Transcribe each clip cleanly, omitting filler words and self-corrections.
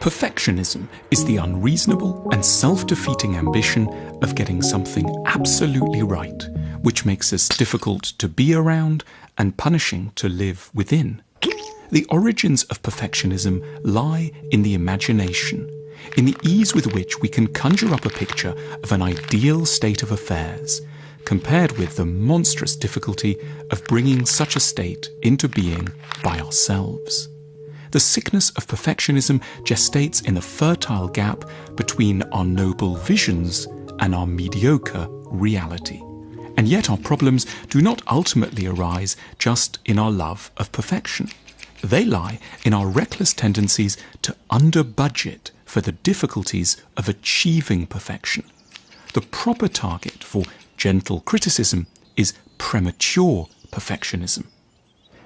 Perfectionism is the unreasonable and self-defeating ambition of getting something absolutely right, which makes us difficult to be around and punishing to live within. The origins of perfectionism lie in the imagination, in the ease with which we can conjure up a picture of an ideal state of affairs, compared with the monstrous difficulty of bringing such a state into being by ourselves. The sickness of perfectionism gestates in the fertile gap between our noble visions and our mediocre reality. And yet our problems do not ultimately arise just in our love of perfection. They lie in our reckless tendencies to under-budget for the difficulties of achieving perfection. The proper target for gentle criticism is premature perfectionism.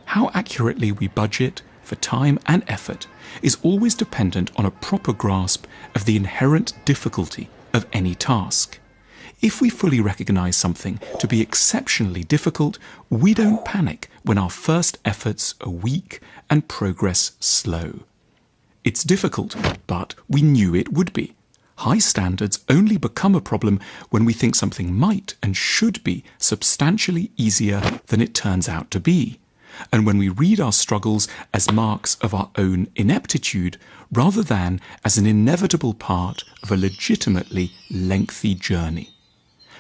How accurately we budget for time and effort is always dependent on a proper grasp of the inherent difficulty of any task. If we fully recognize something to be exceptionally difficult, we don't panic when our first efforts are weak and progress slow. It's difficult, but we knew it would be. High standards only become a problem when we think something might and should be substantially easier than it turns out to be, and when we read our struggles as marks of our own ineptitude rather than as an inevitable part of a legitimately lengthy journey.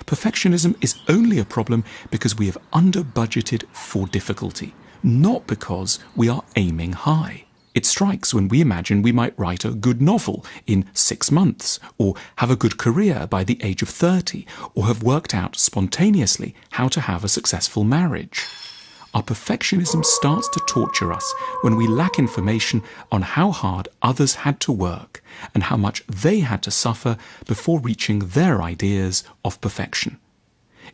Perfectionism is only a problem because we have under-budgeted for difficulty, not because we are aiming high. It strikes when we imagine we might write a good novel in 6 months, or have a good career by the age of 30, or have worked out spontaneously how to have a successful marriage. Our perfectionism starts to torture us when we lack information on how hard others had to work and how much they had to suffer before reaching their ideas of perfection.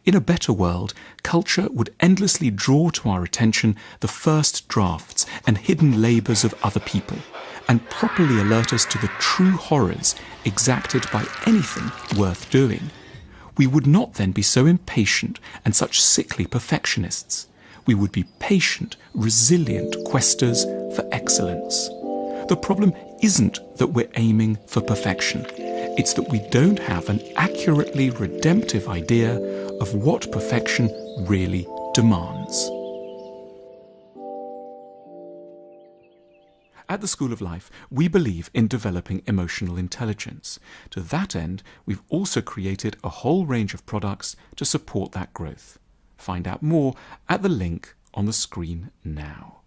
In a better world, culture would endlessly draw to our attention the first drafts and hidden labours of other people, and properly alert us to the true horrors exacted by anything worth doing. We would not then be so impatient and such sickly perfectionists. We would be patient, resilient questers for excellence. The problem isn't that we're aiming for perfection. It's that we don't have an accurately redemptive idea of what perfection really demands. At the School of Life, we believe in developing emotional intelligence. To that end, we've also created a whole range of products to support that growth. Find out more at the link on the screen now.